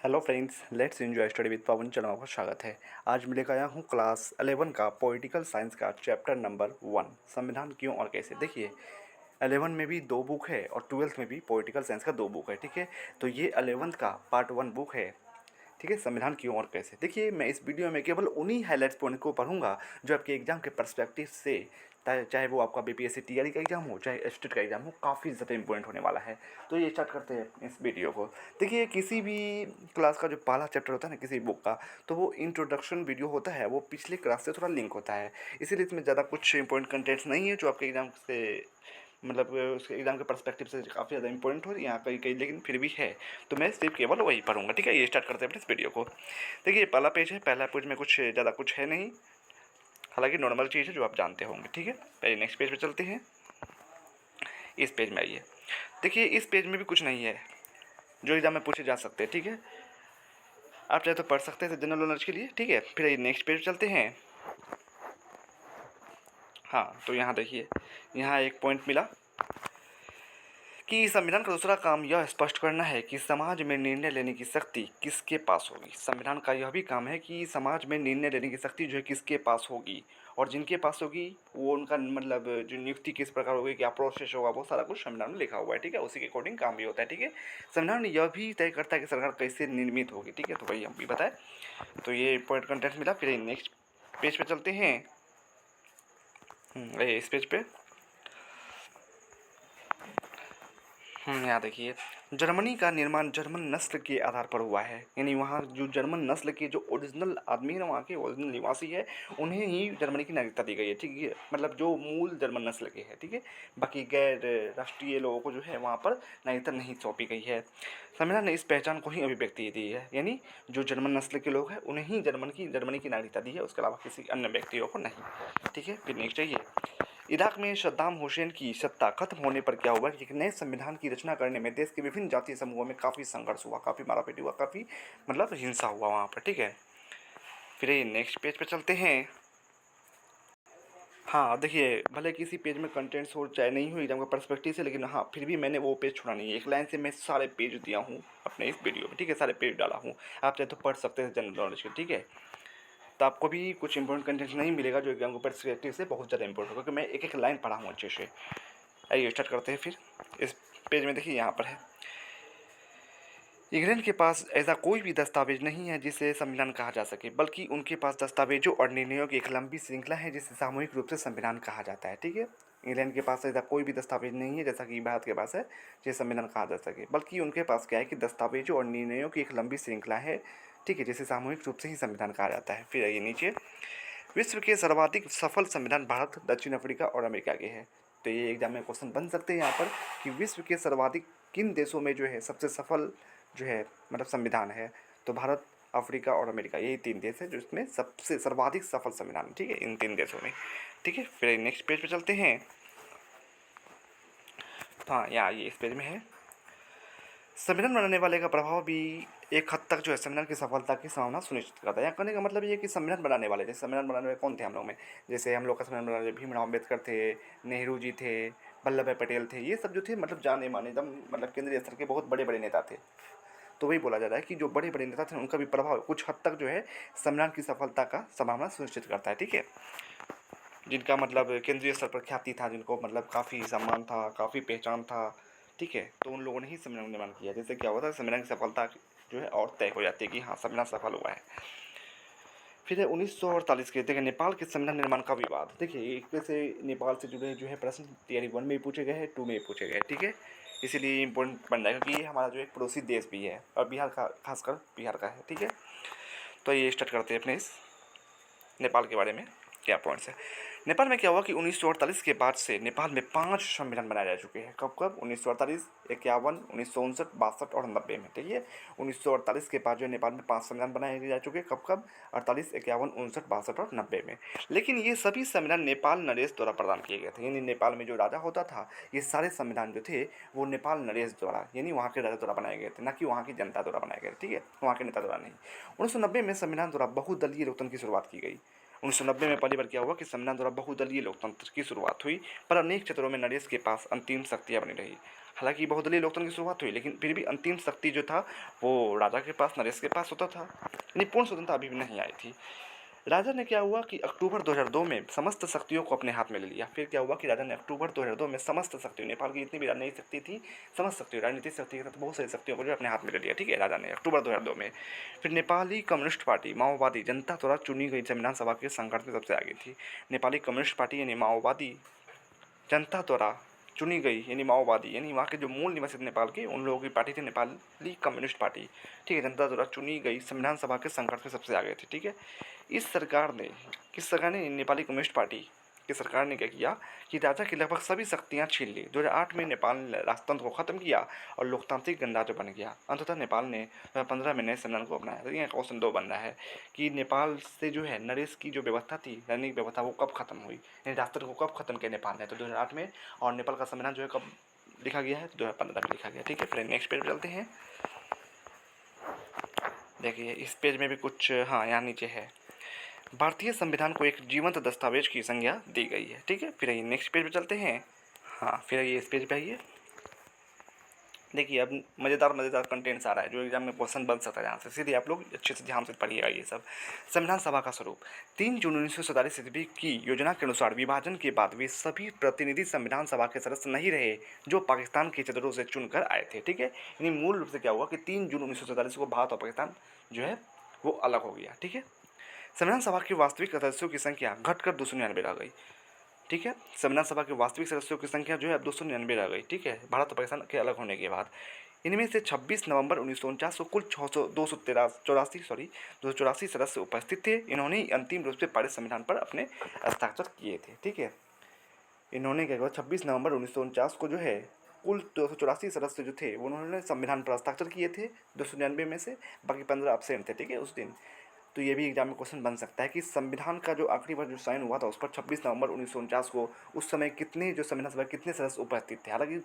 Hello friends, let's enjoy study with Pawan. चलो, आपका स्वागत है। आज मैं लेकर आया हूँ क्लास 11 का पॉलिटिकल साइंस का चैप्टर नंबर 1, संविधान क्यों और कैसे। देखिए, 11 में भी 2 बुक है और 12th में भी पॉलिटिकल साइंस का 2 बुक है। ठीक है, तो ये 11th का पार्ट 1 बुक है। ठीक है, संविधान क्यों और कैसे। देखिए, मैं इस वीडियो में केवल उन्हीं हाईलाइट्स पॉइंट को पढ़ूंगा जो आपके एग्जाम के पर्सपेक्टिव से, चाहे वो आपका बीपीएससी टीआरई का एग्जाम हो, चाहे स्टेट का एग्जाम हो, काफ़ी ज़्यादा इंपॉर्टेंट होने वाला है। तो ये स्टार्ट करते हैं इस वीडियो को। देखिए, किसी भी क्लास का जो पहला चैप्टर होता है ना किसी बुक का, तो वो इंट्रोडक्शन वीडियो होता है, वो पिछले क्लास से थोड़ा लिंक होता है। इसीलिए इसमें ज़्यादा कुछ इंपॉर्टेंट कंटेंट्स नहीं है जो आपके एग्जाम से, मतलब उसके एग्जाम के पर्सपेक्टिव से काफ़ी ज़्यादा इंपॉर्टेंट हो यहाँ कहीं कहीं, लेकिन फिर भी है। तो मैं सिर्फ केवल वही पढ़ूंगा। ठीक है, ये स्टार्ट करते हैं अपने इस वीडियो को। देखिए, पहला पेज है। पहला पेज में कुछ ज़्यादा कुछ है नहीं, हालांकि नॉर्मल चीज़ है जो आप जानते होंगे। ठीक है, पहले नेक्स्ट पेज पे चलते हैं। इस पेज में आइए। देखिए, इस पेज में भी कुछ नहीं है जो एग्जाम में पूछे जा सकते हैं। ठीक है, आप चाहे तो पढ़ सकते हैं जनरल नॉलेज के लिए। ठीक है, फिर ये नेक्स्ट पेज चलते हैं। हाँ, तो यहाँ देखिए, यहाँ एक पॉइंट मिला कि संविधान का दूसरा काम यह स्पष्ट करना है कि समाज में निर्णय लेने की शक्ति किसके पास होगी। संविधान का यह भी काम है कि समाज में निर्णय लेने की शक्ति जो है किसके पास होगी, और जिनके पास होगी वो उनका मतलब जो नियुक्ति किस प्रकार होगी, क्या प्रोसेस होगा, वो सारा कुछ संविधान में लिखा हुआ है। ठीक है, उसी के अकॉर्डिंग काम भी होता है। ठीक है, संविधान यह भी तय करता है कि सरकार कैसे निर्मित होगी। ठीक है, तो वही हम भी बताएं। तो ये पॉइंट कंटेंट मिला। फिर नेक्स्ट पेज पे चलते हैं। इस पेज पे यहाँ देखिए, जर्मनी का निर्माण जर्मन नस्ल के आधार पर हुआ है। यानी वहाँ जो जर्मन नस्ल के जो ओरिजिनल आदमी है, वहाँ के ओरिजिनल निवासी है, उन्हें ही जर्मनी की नागरिकता दी गई है। ठीक है, मतलब जो मूल जर्मन नस्ल के हैं। ठीक है, बाकी गैर राष्ट्रीय लोगों को जो है वहाँ पर नागरिकता नहीं सौंपी गई है। संविधान ने इस पहचान को ही अभिव्यक्ति दी है, यानी जो जर्मन नस्ल के लोग हैं उन्हें ही जर्मनी की नागरिकता दी है, उसके अलावा किसी अन्य व्यक्तियों को नहीं। ठीक है, फिर नेक्स्ट चाहिए। इराक में सद्दाम हुसैन की सत्ता खत्म होने पर क्या हुआ कि एक नए संविधान की रचना करने में देश के विभिन्न जातीय समूहों में काफ़ी संघर्ष हुआ, काफ़ी मारापीटी हुआ, काफ़ी मतलब हिंसा हुआ वहाँ पर। ठीक है, फिर ये नेक्स्ट पेज पे चलते हैं। हाँ देखिए, भले किसी पेज में कंटेंट्स हो चाहे नहीं हो एग्जाम का पर्सपेक्टिव से, लेकिन हाँ फिर भी मैंने वो पेज छोड़ा नहीं है। एक लाइन से मैं सारे पेज दिया हूँ अपने इस वीडियो में। ठीक है, सारे पेज डाला हूँ, आप चाहे तो पढ़ सकते हैं जनरल नॉलेज के। ठीक है, तो आपको भी कुछ इंपॉर्टेंट कंटेंट नहीं मिलेगा जो एग्जाम के पर्सपेक्टिव से बहुत ज़्यादा इंपॉर्टेंट होगा, क्योंकि मैं एक एक लाइन पढ़ा हूँ अच्छे से। आइए स्टार्ट करते हैं। फिर इस पेज में देखिए, यहाँ पर है, इंग्लैंड के पास ऐसा कोई भी दस्तावेज नहीं है जिसे संविधान कहा जा सके, बल्कि उनके पास दस्तावेजों और निर्णयों की एक लंबी श्रृंखला है जिसे सामूहिक रूप से संविधान कहा जाता है। ठीक है, इंग्लैंड के पास ऐसा कोई भी दस्तावेज नहीं है जैसा कि भारत के पास है जिसे संविधान कहा जा सके, बल्कि उनके पास क्या है कि दस्तावेजों और निर्णयों की एक लंबी श्रृंखला है। ठीक है, जिसे सामूहिक रूप से ही संविधान कहा जाता है। फिर आइए नीचे, विश्व के सर्वाधिक सफल संविधान भारत, दक्षिण अफ्रीका और अमेरिका के हैं। तो ये एग्जाम में क्वेश्चन बन सकते हैं यहाँ पर कि विश्व के सर्वाधिक किन देशों में जो है सबसे सफल जो है मतलब संविधान है। तो भारत, अफ्रीका और अमेरिका, यही 3 देश है जो इसमें सबसे सर्वाधिक सफल संविधान है। ठीक है, इन 3 देशों में। ठीक है, फिर नेक्स्ट पेज पे चलते हैं। तो हाँ, यहाँ ये इस पेज में है, संविधान बनाने वाले का प्रभाव भी एक हद तक जो है संविधान की सफलता की संभावना सुनिश्चित करता है। यहाँ कहने का मतलब ये है कि संविधान बनाने वाले, जैसे संविधान बनाने वाले कौन थे हम लोग में, जैसे हम लोग का संविधान बनाने वाले भीमराव अम्बेडकर थे, नेहरू जी थे, वल्लभ भाई पटेल थे, ये सब जो थे मतलब जाने माने एकदम मतलब केंद्रीय स्तर के बहुत बड़े बड़े नेता थे। तो वही बोला जा रहा है कि जो बड़े बड़े नेता थे उनका भी प्रभाव कुछ हद तक जो है संविधान की सफलता का संभावना सुनिश्चित करता है। ठीक है, जिनका मतलब केंद्रीय स्तर पर ख्याति था, जिनको मतलब काफ़ी सम्मान था, काफ़ी पहचान था। ठीक है, तो उन लोगों ने ही संविधान निर्माण किया, जैसे क्या होता है संविधान की सफलता जो है और तय हो जाती है कि हाँ संविधान सफल हुआ है। फिर है 1948 के, देखिए नेपाल के संविधान निर्माण का विवाद। देखिए, एक से नेपाल से जुड़े जो है प्रश्न तैयारी 1 में भी पूछे गए हैं, 2 में भी पूछे गए। ठीक है, इसीलिए इम्पोर्टेंट बन जाएगा कि ये हमारा जो एक पड़ोसी देश भी है और बिहार का, खासकर बिहार का है। ठीक है, तो ये स्टार्ट करते हैं अपने इस नेपाल के बारे में क्या पॉइंट्स है। नेपाल में क्या हुआ कि 1948 के बाद से नेपाल में 5 संविधान बनाए जा चुके हैं। कब कब? 1948, 51, 1959, 62 और 90 में। ठीक है, 1948 के बाद जो नेपाल में 5 संविधान बनाए जा चुके हैं। कब कब? 48, 51, 59, 62 और 90 में। लेकिन ये सभी संविधान नेपाल नरेश द्वारा प्रदान किए गए थे, यानी नेपाल में जो राजा होता था, ये सारे संविधान जो थे वो नेपाल नरेश द्वारा, यानी वहाँ के राजा द्वारा बनाए गए थे, ना कि वहाँ की जनता द्वारा बनाए गए। ठीक है, वहाँ के नेता द्वारा नहीं। 1990 में संविधान द्वारा बहुदलीय लोकतंत्र की शुरुआत की गई। 1990 में पहली बार क्या हुआ कि संविधान द्वारा बहुदलीय लोकतंत्र की शुरुआत हुई, पर अनेक क्षेत्रों में नरेश के पास अंतिम शक्तियाँ बनी रही। हालांकि बहुदलीय लोकतंत्र की शुरुआत हुई, लेकिन फिर भी अंतिम शक्ति जो था वो राजा के पास, नरेश के पास होता था। यानी पूर्ण स्वतंत्रता अभी भी नहीं आई थी। राजा ने क्या हुआ कि अक्टूबर 2002 में समस्त शक्तियों को अपने हाथ में ले लिया। फिर क्या हुआ कि राजा ने अक्टूबर 2002 में समस्त शक्तियों, नेपाल की जितनी भी राजनीतिक शक्ति थी, समस्त शक्तियों, राजनीतिक शक्ति के साथ बहुत सारी शक्तियों को जो अपने हाथ में ले लिया, ठीक है, राजा ने अक्टूबर 2002 में। फिर नेपाली कम्युनिस्ट पार्टी माओवादी जनता द्वारा चुनी गई संविधान सभा के संकट में सबसे आगे थी। नेपाली कम्युनिस्ट पार्टी यानी माओवादी जनता द्वारा चुनी गई, यानी माओवादी, यानी वहाँ के जो मूल निवासी थे नेपाल के, उन लोगों की पार्टी थी नेपाली कम्युनिस्ट पार्टी, ठीक है, जनता द्वारा चुनी गई संविधान सभा के संकट में सबसे आगे थी, ठीक है। इस सरकार ने, किस सरकार ने, नेपाली कम्युनिस्ट पार्टी की सरकार ने क्या किया कि राजा की लगभग सभी शक्तियां छीन ली। 2008 में नेपाल ने राजतंत्र को खत्म किया और लोकतांत्रिक गणराज्य बन गया। अंततः नेपाल ने 2015 में नए संविधान को अपनाया। तो यहाँ क्वेश्चन 2 बन रहा है कि नेपाल से जो है नरेश की जो व्यवस्था थी, राजनीतिक व्यवस्था, वो कब खत्म हुई, यानी राजतंत्र को कब खत्म किया नेपाल ने, तो 2008 में। और नेपाल का संविधान जो है कब लिखा गया है, 2015 में लिखा गया, ठीक है। फिर नेक्स्ट पेज पर चलते हैं। देखिए इस पेज में भी कुछ, हाँ यहाँ नीचे है, भारतीय संविधान को एक जीवंत दस्तावेज की संज्ञा दी गई है, ठीक है। फिर आइए नेक्स्ट पेज पे चलते हैं। हाँ फिर आइए इस पेज पे आइए। देखिए अब मज़ेदार कंटेंट्स आ रहा है जो एग्जाम में क्वेश्चन बन सकता है। यहाँ से सीधे आप लोग अच्छे से ध्यान से पढ़िएगा ये सब। संविधान सभा का स्वरूप 3 जून 1947 ईस्वी की योजना के अनुसार विभाजन के बाद वे सभी प्रतिनिधि संविधान सभा के सदस्य नहीं रहे जो पाकिस्तान के चदरों से चुनकर आए थे, ठीक है। यानी मूल रूप से क्या हुआ कि 3 जून 1947 को भारत और पाकिस्तान जो है वो अलग हो गया, ठीक है। संविधान सभा की वास्तविक सदस्यों की संख्या घटकर 299 रह गई, ठीक है। संविधान सभा के वास्तविक सदस्यों की संख्या जो है अब 299 रह गई, ठीक है, भारत और पाकिस्तान के अलग होने के बाद। इनमें से 26 नवंबर 1949 को कुल 284 सदस्य उपस्थित थे। इन्होंने अंतिम रूप से पारित संविधान पर अपने हस्ताक्षर किए थे, ठीक है। इन्होंने क्या किया, 26 नवंबर 1949 को जो है कुल 284 सदस्य जो थे उन्होंने संविधान पर हस्ताक्षर किए थे 299 में से, बाकी 15 अब्सेंट थे, ठीक है, उस दिन। तो ये भी एग्जाम में क्वेश्चन बन सकता है कि संविधान का जो आखिरी बार जो साइन हुआ था उस पर 26 नवंबर 1949 को, उस समय कितने जो संविधान सभा कितने सदस्य उपस्थित थे। हालांकि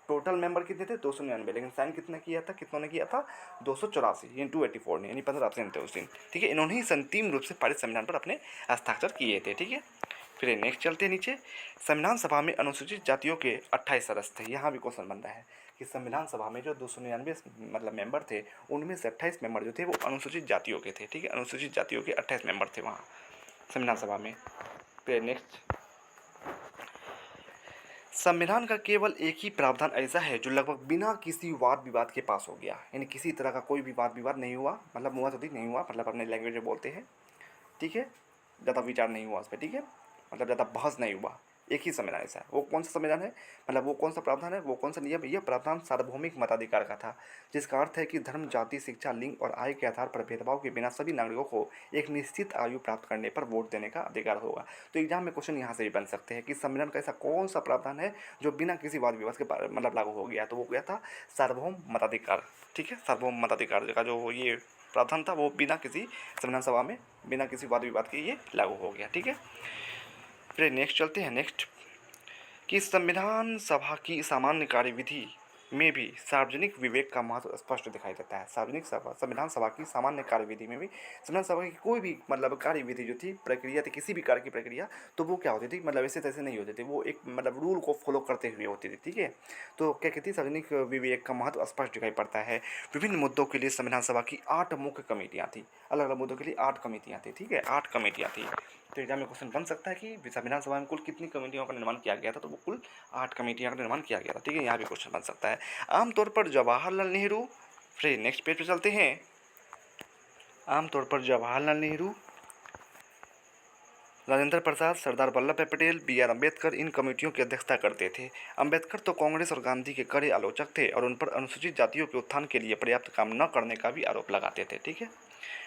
टोटल मेंबर कितने थे, 299, लेकिन साइन कितने किया था, कितनों ने किया था, 284, यानी 284 ने, यानी 15 अब्सेंट थे उस दिन, ठीक है। इन्होंने ही अंतिम रूप से पारित संविधान पर अपने हस्ताक्षर किए थे, ठीक है। फिर नेक्स्ट चलते हैं नीचे। संविधान सभा में अनुसूचित जातियों के 28 सदस्य थे। यहाँ भी क्वेश्चन बन रहा है कि संविधान सभा में जो 299 मतलब मेंबर थे, उनमें से 28 मेंबर जो थे वो अनुसूचित जातियों के थे, ठीक है। अनुसूचित जातियों के 28 मेंबर थे वहाँ संविधान सभा में। फिर नेक्स्ट, संविधान का केवल एक ही प्रावधान ऐसा है जो लगभग बिना किसी वाद विवाद के पास हो गया, यानी किसी तरह का कोई भी वाद विवाद नहीं हुआ, मतलब हुआ तो ठीक नहीं हुआ, मतलब अपने लैंग्वेज में बोलते हैं, ठीक है, ज़्यादा विचार नहीं हुआ उस पर, ठीक है, मतलब ज़्यादा बहस नहीं हुआ। एक ही संविधान ऐसा है, वो कौन सा संविधान है, मतलब वो कौन सा प्रावधान है, वो कौन सा नियम है, यह प्रावधान सार्वभौमिक मताधिकार का था, जिसका अर्थ है कि धर्म, जाति, शिक्षा, लिंग और आय के आधार पर भेदभाव के बिना सभी नागरिकों को एक निश्चित आयु प्राप्त करने पर वोट देने का अधिकार होगा। तो एग्जाम में क्वेश्चन यहाँ से भी बन सकते हैं कि संविधान का ऐसा कौन सा प्रावधान है जो बिना किसी वाद विवाद के मतलब लागू हो गया, तो वो क्या था, सार्वभौम मताधिकार, ठीक है। सार्वभौम मताधिकार का जो ये प्रावधान था वो बिना किसी संविधान सभा में बिना किसी वाद विवाद के ये लागू हो गया, ठीक है। फिर नेक्स्ट चलते हैं। नेक्स्ट कि संविधान सभा की सामान्य कार्यविधि में भी सार्वजनिक विवेक का महत्व स्पष्ट दिखाई देता है। सार्वजनिक सभा, संविधान सभा की सामान्य कार्यविधि में भी, संविधान सभा की कोई भी मतलब कार्यविधि जो थी, प्रक्रिया थी, किसी भी कार्य की प्रक्रिया, तो वो क्या होती थी, मतलब ऐसे तैसे नहीं होती थी, वो एक मतलब रूल को फॉलो करते हुए होती थी, ठीक है। तो क्या कहती है, सार्वजनिक विवेक का महत्व स्पष्ट दिखाई पड़ता है। विभिन्न मुद्दों के लिए संविधान सभा की 8 मुख्य कमेटियाँ थी, अलग अलग मुद्दों के लिए 8 कमेटियाँ थी, ठीक है, 8 कमेटियाँ थी। तो एग्जाम में क्वेश्चन बन सकता है कि संविधान सभा में कुल कितनी कमेटियों का निर्माण किया गया था, तो वो कुल 8 कमेटियों का निर्माण किया गया था, ठीक है। यहाँ भी क्वेश्चन बन सकता है। आमतौर पर जवाहरलाल नेहरू, फिर नेक्स्ट पेज पे चलते हैं। आमतौर पर जवाहरलाल नेहरू, राजेंद्र प्रसाद, सरदार वल्लभ भाई पटेल, B.R. अम्बेडकर इन कमेटियों की अध्यक्षता करते थे। अम्बेडकर तो कांग्रेस और गांधी के कड़े आलोचक थे और उन पर अनुसूचित जातियों के उत्थान के लिए पर्याप्त काम न करने का भी आरोप लगाते थे, ठीक है।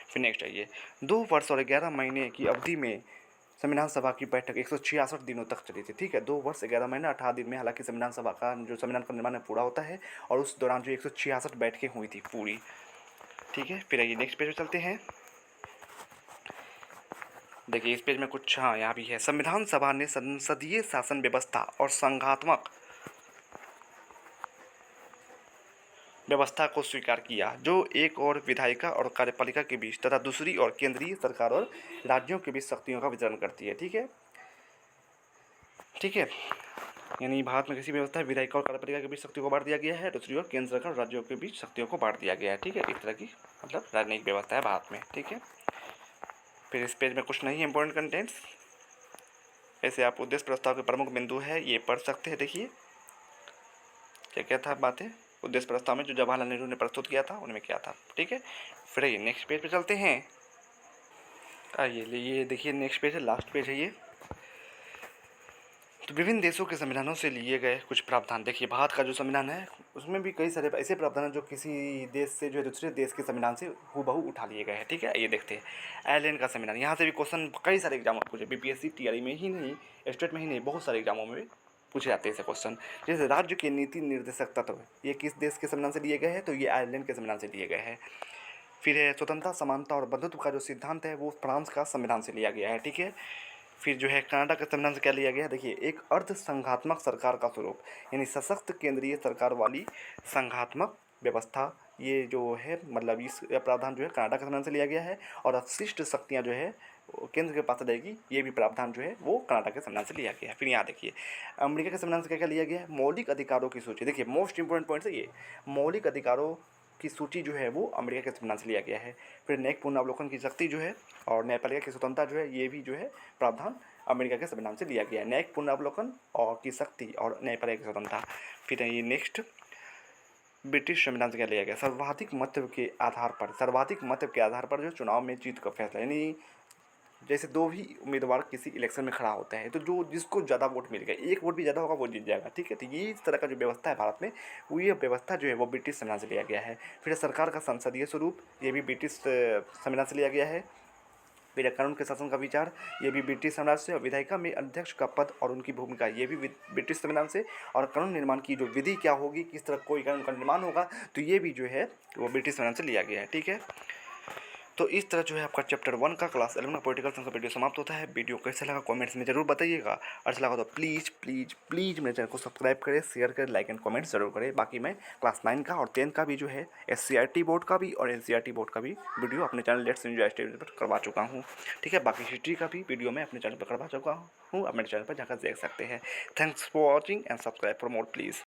फिर नेक्स्ट आइए। 2 वर्ष और 11 महीने की अवधि में संविधान सभा की बैठक 166 दिनों तक चली थी, ठीक है। 2 वर्ष 11 महीने 18 दिन में हालांकि संविधान सभा का जो संविधान का निर्माण पूरा होता है, और उस दौरान जो 166 बैठकें हुई थी पूरी, ठीक है। फिर आइए नेक्स्ट पेज पे चलते हैं। देखिए इस पेज में कुछ, हाँ यहाँ भी है। संविधान सभा ने संसदीय शासन व्यवस्था और संघात्मक व्यवस्था को स्वीकार किया, जो एक और विधायिका और कार्यपालिका के बीच तथा दूसरी और केंद्रीय सरकार और राज्यों के बीच शक्तियों का वितरण करती है, ठीक है, ठीक है। यानी भारत में किसी भी व्यवस्था विधायिका और कार्यपालिका के बीच शक्तियों को बांट दिया गया है, दूसरी ओर केंद्र सरकार और राज्यों के बीच शक्तियों को बांट दिया गया है। ठीक है, इस तरह की मतलब राजनीतिक व्यवस्था है भारत में। ठीक है, फिर इस पेज में कुछ नहीं है इंपॉर्टेंट कंटेंट्स। ऐसे आप उद्देश्य प्रस्ताव के प्रमुख बिंदु है ये पढ़ सकते हैं। देखिए क्या क्या था बातें उद्देश्य प्रस्ताव में जो जवाहरलाल नेहरू ने प्रस्तुत किया था उनमें क्या था। ठीक है, फिर ये नेक्स्ट पेज पे चलते हैं। आइए ये देखिए नेक्स्ट पेज है, लास्ट पेज है ये। तो विभिन्न देशों के संविधानों से लिए गए कुछ प्रावधान। देखिए भारत का जो संविधान है उसमें भी कई सारे ऐसे प्रावधान हैं जो किसी देश से जो है दूसरे देश के संविधान से हूबहू उठा लिए गए हैं। ठीक है, ये देखते हैं आयरलैंड का संविधान। यहाँ से भी क्वेश्चन कई सारे एग्जाम पूछे, बीपीएससी टीआरई में ही नहीं, स्टेट में ही नहीं, बहुत सारे एग्जामों में पूछे जाते हैं ऐसे क्वेश्चन। जैसे राज्य के नीति निर्देशक तत्व ये किस देश के संविधान से लिए गए हैं, तो ये आयरलैंड के संविधान से लिए गए हैं। फिर है स्वतंत्रता, समानता और बंधुत्व का जो सिद्धांत है वो फ्रांस का संविधान से लिया गया है। ठीक है, फिर जो है कनाडा के संविधान से क्या लिया गया है, देखिए एक अर्ध संघात्मक सरकार का स्वरूप, यानी सशक्त केंद्रीय सरकार वाली संघात्मक व्यवस्था, ये जो है मतलब इस प्रावधान जो है कनाडा के संविधान से लिया गया है। और अवशिष्ट शक्तियाँ जो है केंद्र के पास रहेगी, ये भी प्रावधान जो है वो कनाडा के संविधान से लिया गया है। फिर यहाँ देखिए अमेरिका के संविधान से क्या क्या लिया गया है, मौलिक अधिकारों की सूची। देखिए मोस्ट इंपॉर्टेंट पॉइंट है ये, मौलिक अधिकारों की सूची जो है वो अमेरिका के संविधान से लिया गया है। फिर न्यायिक पुनरावलोकन की शक्ति जो है और न्यायपालिका की स्वतंत्रता जो है ये भी जो है प्रावधान अमेरिका के संविधान से लिया गया है। न्यायिक पुनरावलोकन और की शक्ति और न्यायपालिका की स्वतंत्रता। फिर ये नेक्स्ट ब्रिटिश संविधान से क्या लिया गया, सर्वाधिक मत के आधार पर जो चुनाव में जीत का फैसला, यानी जैसे दो भी उम्मीदवार किसी इलेक्शन में खड़ा होता है तो जो जिसको ज़्यादा वोट मिल गया, एक वोट भी ज़्यादा होगा वो जीत जाएगा। ठीक है, तो ये इस तरह का जो व्यवस्था है भारत में, वो ये व्यवस्था जो है वो ब्रिटिश संविधान से लिया गया है। फिर सरकार का संसदीय स्वरूप, ये भी ब्रिटिश संविधान से लिया गया है। फिर कानून के शासन का विचार, ये भी ब्रिटिश संविधान से। और विधायिका में अध्यक्ष का पद और उनकी भूमिका, ये भी ब्रिटिश संविधान से। और कानून निर्माण की जो विधि क्या होगी, किस तरह कोई कानून का निर्माण होगा, तो ये भी जो है वो ब्रिटिश संविधान से लिया गया है। ठीक है, तो इस तरह जो है आपका चैप्टर 1 का क्लास 11 का पॉलिटिकल साइंस का वीडियो समाप्त होता है। वीडियो कैसा लगा कमेंट्स में जरूर बताइएगा। अच्छा लगा तो प्लीज़ प्लीज़ प्लीज़ मेरे चैनल को सब्सक्राइब करें, शेयर करें, लाइक एंड कमेंट्स जरूर करें। बाकी मैं क्लास 9 का और 10 का भी जो है SCRT बोर्ड का भी और NCERT बोर्ड का भी वीडियो अपने चैनल लेट्स एंजॉय स्टडी पर करवा चुका हूँ। ठीक है, बाकी हिस्ट्री का भी वीडियो मैं अपने चैनल पर करवा चुका हूँ, अपने चैनल पर जाकर देख सकते हैं। Thanks for watching and subscribe for more please.